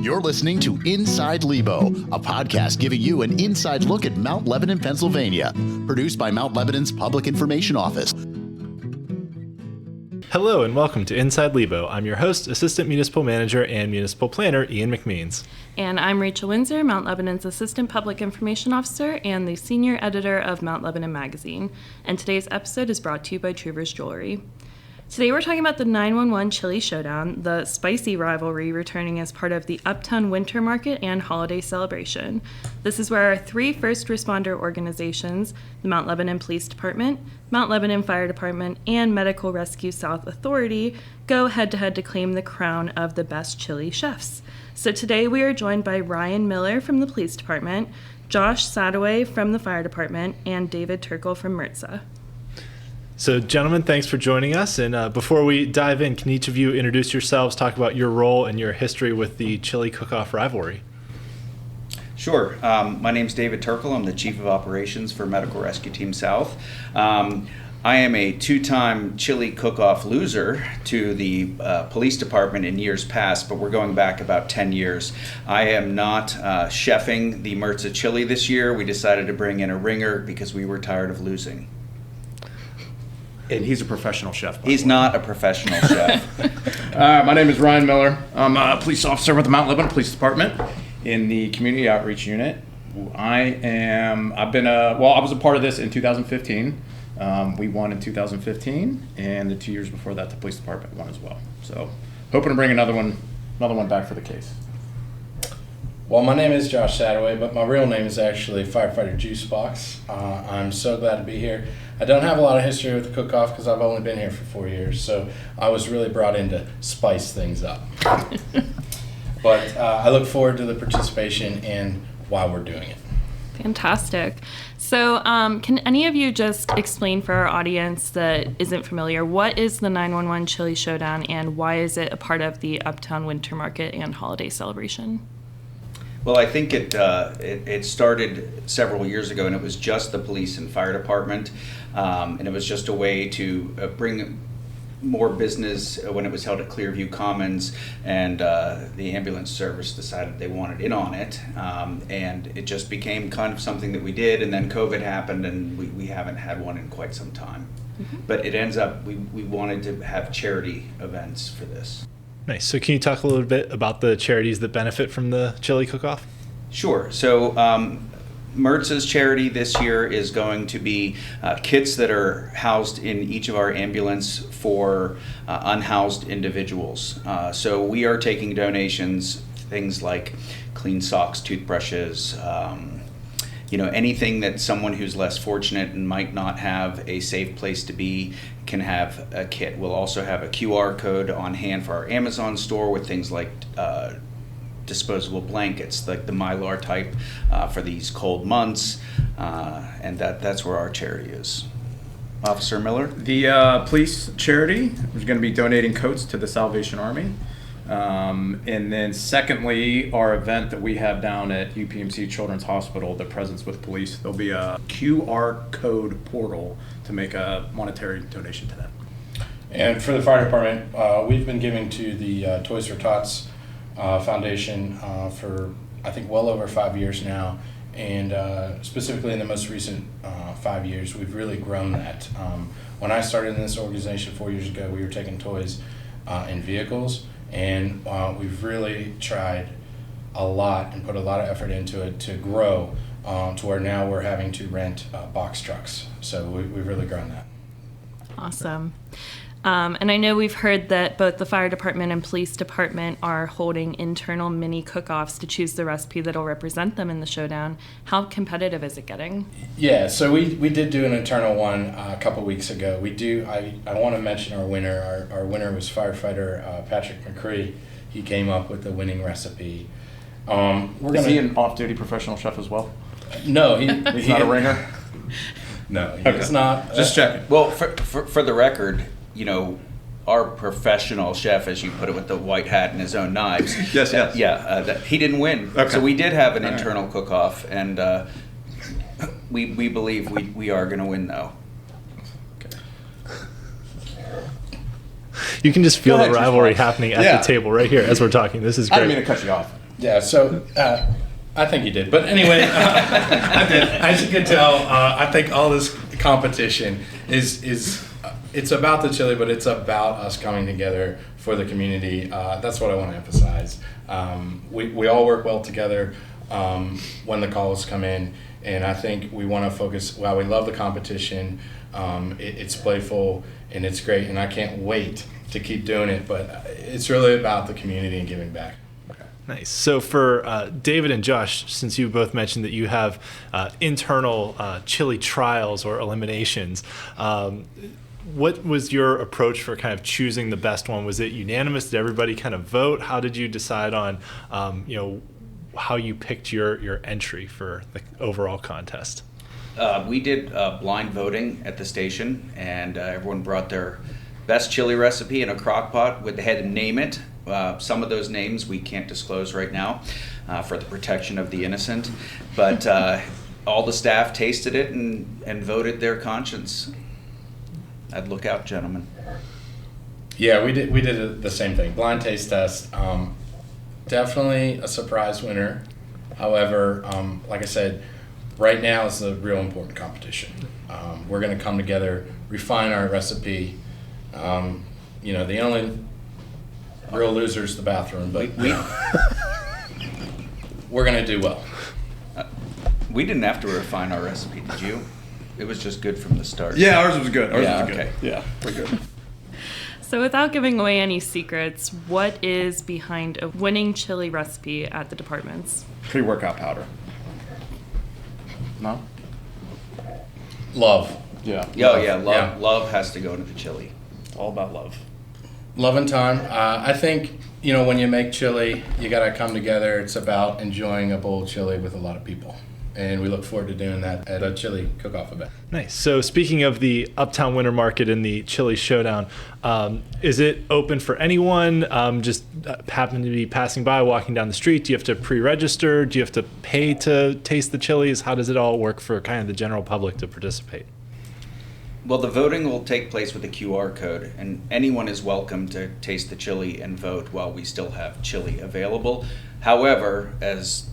You're listening to Inside Lebo, a podcast giving you an inside look at Mount Lebanon, Pennsylvania, produced by Mount Lebanon's Public Information Office. Hello and welcome to Inside Lebo. I'm your host, Assistant Municipal Manager and Municipal Planner, Ian McMeans. And I'm Rachel Windsor, Mount Lebanon's Assistant Public Information Officer and the Senior Editor of Mount Lebanon Magazine. And today's episode is brought to you by Trouvers Jewelry. Today we're talking about the 911 Chili Showdown, the spicy rivalry returning as part of the Uptown Winter Market and Holiday Celebration. This is where our three first responder organizations, the Mount Lebanon Police Department, Mount Lebanon Fire Department, and Medical Rescue South Authority, go head-to-head to claim the crown of the best chili chefs. So today we are joined by Ryan Miller from the Police Department, Josh Sadaway from the Fire Department, and David Turkle from MRTSA. So, gentlemen, thanks for joining us. And before we dive in, can each of you introduce yourselves, talk about your role and your history with the chili cook-off rivalry? Sure. My name's David Turkle. I'm the Chief of Operations for Medical Rescue Team South. I am a two-time chili cook-off loser to the police department in years past, but we're going back about 10 years. I am not chefing the MRTSA chili this year. We decided to bring in a ringer because we were tired of losing. And he's a professional chef. He's not a professional chef. My name is Ryan Miller. I'm a police officer with the Mount Lebanon Police Department in the Community Outreach Unit. I was a part of this in 2015. We won in 2015, and the 2 years before that, the police department won as well. So, hoping to bring another one back for the case. Well, my name is Josh Sadaway, but my real name is actually Firefighter Juicebox. I'm so glad to be here. I don't have a lot of history with the cook-off because I've only been here for 4 years, so I was really brought in to spice things up. But I look forward to the participation and why we're doing it. Fantastic. So can any of you just explain for our audience that isn't familiar, what is the 911 Chili Showdown and why is it a part of the Uptown Winter Market and Holiday Celebration? Well, I think it started several years ago, and it was just the police and fire department, and it was just a way to bring more business when it was held at Clearview Commons, and the ambulance service decided they wanted in on it, and it just became kind of something that we did, and then COVID happened, and we haven't had one in quite some time. Mm-hmm. But it ends up, we wanted to have charity events for this. Nice. So can you talk a little bit about the charities that benefit from the chili cook-off? Sure. So MRTSA's charity this year is going to be kits that are housed in each of our ambulance for unhoused individuals. So we are taking donations, things like clean socks, toothbrushes, anything that someone who's less fortunate and might not have a safe place to be can have a kit. We'll also have a QR code on hand for our Amazon store with things like disposable blankets, like the Mylar type for these cold months, and that's where our charity is. Officer Miller? The police charity is going to be donating coats to the Salvation Army. And then secondly, our event that we have down at UPMC Children's Hospital, the Presence with Police, there'll be a QR code portal to make a monetary donation to them. And for the fire department, we've been giving to the Toys for Tots Foundation for, I think, well over 5 years now. And specifically in the most recent 5 years, we've really grown that. When I started in this organization 4 years ago, we were taking toys in vehicles. And we've really tried a lot and put a lot of effort into it to grow to where now we're having to rent box trucks. So we've really grown that. Awesome. And I know we've heard that both the fire department and police department are holding internal mini cook-offs to choose the recipe that'll represent them in the showdown. How competitive is it getting? Yeah, so we did do an internal one a couple weeks ago. I want to mention our winner. Our winner was firefighter Patrick McCree. He came up with the winning recipe. Is he an off-duty professional chef as well? No, he's not a ringer? No, he's not. Just checking. Well, for the record, our professional chef, as you put it, with the white hat and his own knives. Yes. He didn't win. Okay. So we did have an internal cook-off, and we believe we are going to win, though. Okay. You can just feel the rivalry happening at the table right here as we're talking. This is great. I didn't mean to cut you off. Yeah, so I think you did. But anyway, I did. As you can tell, I think all this competition is it's about the chili, but it's about us coming together for the community. That's what I want to emphasize. We all work well together when the calls come in, and I think we want to focus, while we love the competition, it's playful and it's great, and I can't wait to keep doing it, but it's really about the community and giving back. Nice. So for David and Josh, since you both mentioned that you have internal chili trials or eliminations, what was your approach for kind of choosing the best one? Was it unanimous? Did everybody kind of vote? How did you decide on, how you picked your entry for the overall contest? We did blind voting at the station, and everyone brought their best chili recipe in a crock pot with the head and name it. Some of those names we can't disclose right now for the protection of the innocent, but all the staff tasted it and voted their conscience. I'd look out, gentlemen. Yeah, we did the same thing. Blind taste test. Definitely a surprise winner. However, like I said, right now is the real important competition. We're going to come together, refine our recipe. The only real loser is the bathroom, but we're going to do well. We didn't have to refine our recipe, did you? It was just good from the start. Yeah, ours was good. Okay. Yeah, we're good. So without giving away any secrets, what is behind a winning chili recipe at the departments? Pre-workout powder. No? Love. Yeah. Oh yeah, love has to go into the chili. It's all about love. Love and time. I think, when you make chili, you got to come together. It's about enjoying a bowl of chili with a lot of people. And we look forward to doing that at a chili cook-off event. Nice. So speaking of the Uptown Winter Market and the Chili Showdown, is it open for anyone? Just happen to be passing by, walking down the street? Do you have to pre-register? Do you have to pay to taste the chilies? How does it all work for kind of the general public to participate? Well, the voting will take place with a QR code, and anyone is welcome to taste the chili and vote while we still have chili available. However, as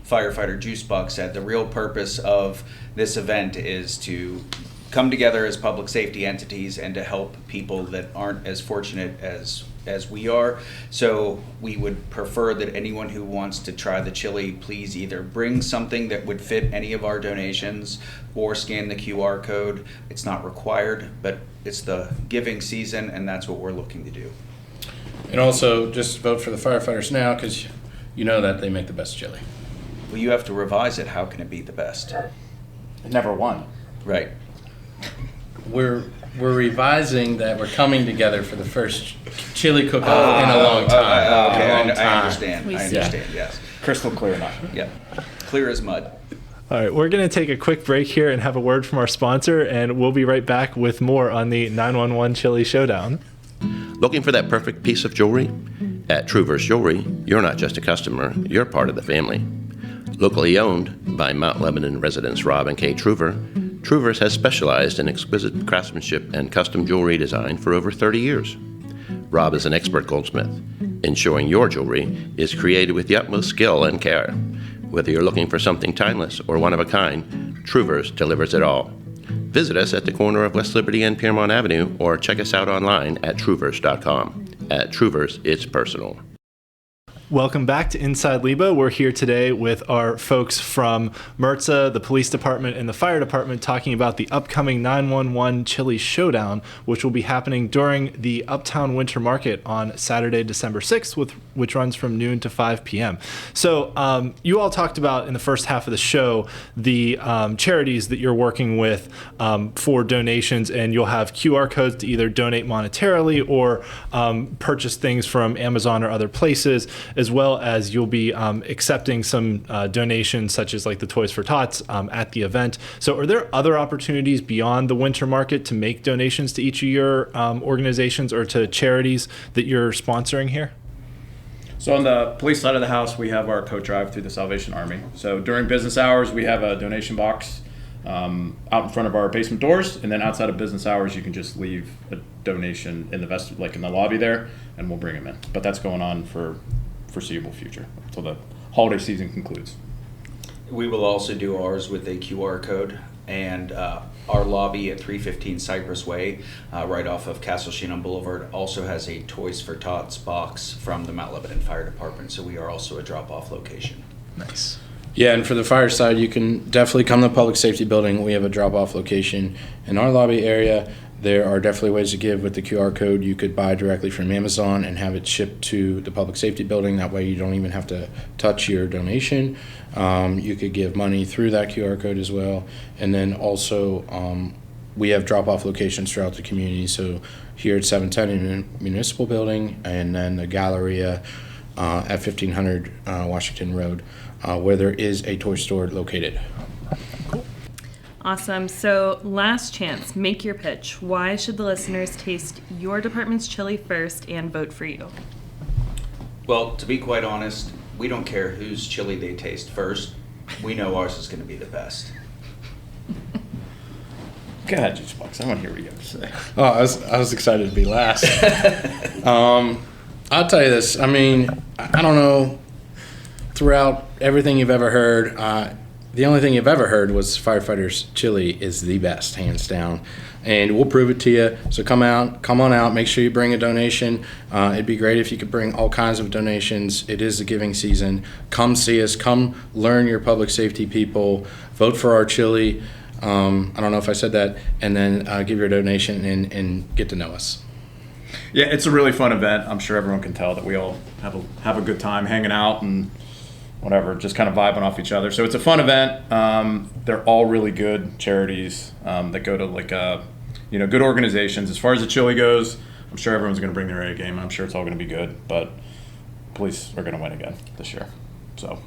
Firefighter Juicebox said, the real purpose of this event is to come together as public safety entities and to help people that aren't as fortunate as we are. So we would prefer that anyone who wants to try the chili, please either bring something that would fit any of our donations or scan the QR code. It's not required, but it's the giving season, and that's what we're looking to do. And also, just vote for the firefighters now, because you know that they make the best chili. Well, you have to revise it. How can it be the best? It never won. Right. We're revising that we're coming together for the first chili cook-off in a long time. Okay, A long I time. understand. I understand, yes. Crystal clear now. Yeah. Clear as mud. All right, we're going to take a quick break here and have a word from our sponsor, and we'll be right back with more on the 911 Chili Showdown. Looking for that perfect piece of jewelry? At Trouvers Jewelry, you're not just a customer, you're part of the family. Locally owned by Mount Lebanon residents Rob and Kay Trouver, Trouvers has specialized in exquisite craftsmanship and custom jewelry design for over 30 years. Rob is an expert goldsmith, ensuring your jewelry is created with the utmost skill and care. Whether you're looking for something timeless or one of a kind, Trouvers delivers it all. Visit us at the corner of West Liberty and Piermont Avenue, or check us out online at trouvers.com. At Trouvers, it's personal. Welcome back to Inside Lebo. We're here today with our folks from MRTSA, the police department, and the fire department talking about the upcoming 911 Chili Showdown, which will be happening during the Uptown Winter Market on Saturday, December 6th, which runs from noon to 5 p.m. So you all talked about in the first half of the show the charities that you're working with for donations, and you'll have QR codes to either donate monetarily or purchase things from Amazon or other places, as well as you'll be accepting some donations such as like the Toys for Tots at the event. So are there other opportunities beyond the winter market to make donations to each of your organizations or to charities that you're sponsoring here? So on the police side of the house, we have our coat drive through the Salvation Army. So during business hours, we have a donation box out in front of our basement doors, and then outside of business hours, you can just leave a donation in the in the lobby there, and we'll bring them in. But that's going on for foreseeable future until the holiday season concludes. We will also do ours with a QR code, and our lobby at 315 Cypress Way, right off of Castle Shannon Boulevard, also has a Toys for Tots box from the Mount Lebanon Fire Department, so we are also a drop-off location. Nice. Yeah, and for the fire side, you can definitely come to the public safety building. We have a drop-off location in our lobby area. There are definitely ways to give with the QR code. You could buy directly from Amazon and have it shipped to the public safety building. That way you don't even have to touch your donation. You could give money through that QR code as well. And then also we have drop-off locations throughout the community. So here at 710 in the Municipal Building, and then the Galleria at 1500 Washington Road, where there is a toy store located. Awesome. So last chance, make your pitch. Why should the listeners taste your department's chili first and vote for you? Well, to be quite honest, we don't care whose chili they taste first. We know ours is going to be the best. Go ahead, Juicebox. I want to hear what you have to say. Oh, I was excited to be last. I'll tell you this. I mean, I don't know. Throughout everything you've ever heard, the only thing you've ever heard was firefighters' chili is the best, hands down. And we'll prove it to you. So come on out. Make sure you bring a donation. It'd be great if you could bring all kinds of donations. It is the giving season. Come see us. Come learn your public safety people. Vote for our chili. I don't know if I said that. And then give your donation and get to know us. Yeah, it's a really fun event. I'm sure everyone can tell that we all have a good time hanging out and whatever, just kind of vibing off each other. So it's a fun event. They're all really good charities that go to good organizations. As far as the chili goes, I'm sure everyone's going to bring their A game. I'm sure it's all going to be good, but police are going to win again this year. So.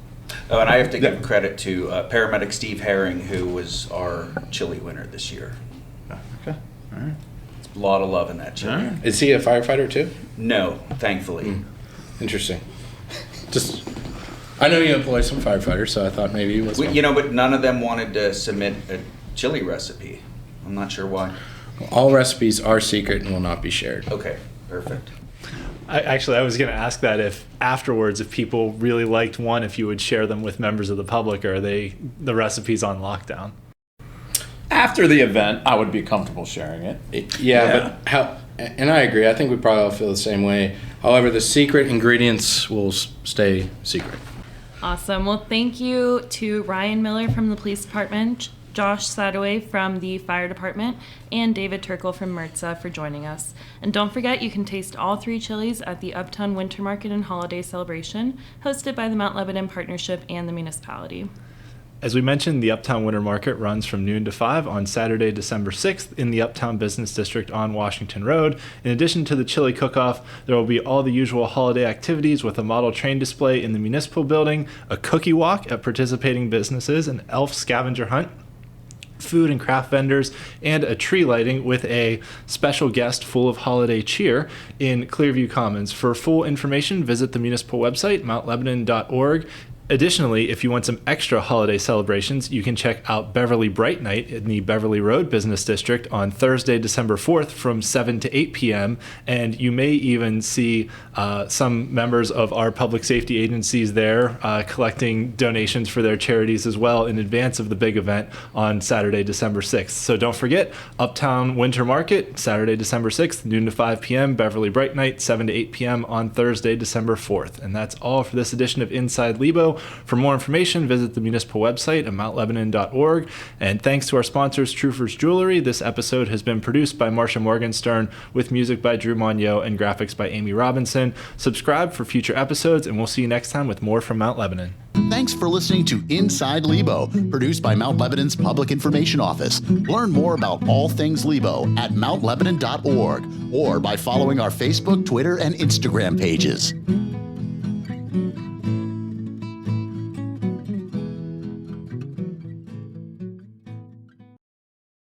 Oh, and I have to give credit to paramedic Steve Herring, who was our chili winner this year. Okay, all right. A lot of love in that chili. Right. Is he a firefighter too? No, thankfully. Interesting. I know you employ some firefighters, so I thought maybe he was one. But none of them wanted to submit a chili recipe. I'm not sure why. All recipes are secret and will not be shared. Okay, perfect. I was going to ask that if afterwards, if people really liked one, if you would share them with members of the public, or are the recipes on lockdown? After the event, I would be comfortable sharing it. And I agree. I think we probably all feel the same way. However, the secret ingredients will stay secret. Awesome. Well, thank you to Ryan Miller from the police department, Josh Sadoway from the fire department, and David Turkle from MRTSA for joining us. And don't forget, you can taste all 3 chilies at the Uptown Winter Market and Holiday Celebration, hosted by the Mount Lebanon Partnership and the municipality. As we mentioned, the Uptown Winter Market runs from noon to 5 on Saturday, December 6th in the Uptown Business District on Washington Road. In addition to the chili cook-off, there will be all the usual holiday activities with a model train display in the municipal building, a cookie walk at participating businesses, an elf scavenger hunt, food and craft vendors, and a tree lighting with a special guest full of holiday cheer in Clearview Commons. For full information, visit the municipal website, mountlebanon.org. Additionally, if you want some extra holiday celebrations, you can check out Beverly Bright Night in the Beverly Road Business District on Thursday, December 4th from 7 to 8 p.m. And you may even see some members of our public safety agencies there collecting donations for their charities as well in advance of the big event on Saturday, December 6th. So don't forget, Uptown Winter Market, Saturday, December 6th, noon to 5 p.m., Beverly Bright Night, 7 to 8 p.m. on Thursday, December 4th. And that's all for this edition of Inside Lebo. For more information, visit the municipal website at mountlebanon.org. And thanks to our sponsors, Troopers Jewelry, this episode has been produced by Marsha Morgenstern with music by Drew Monyo and graphics by Amy Robinson. Subscribe for future episodes, and we'll see you next time with more from Mount Lebanon. Thanks for listening to Inside Lebo, produced by Mount Lebanon's Public Information Office. Learn more about all things Lebo at mountlebanon.org or by following our Facebook, Twitter, and Instagram pages.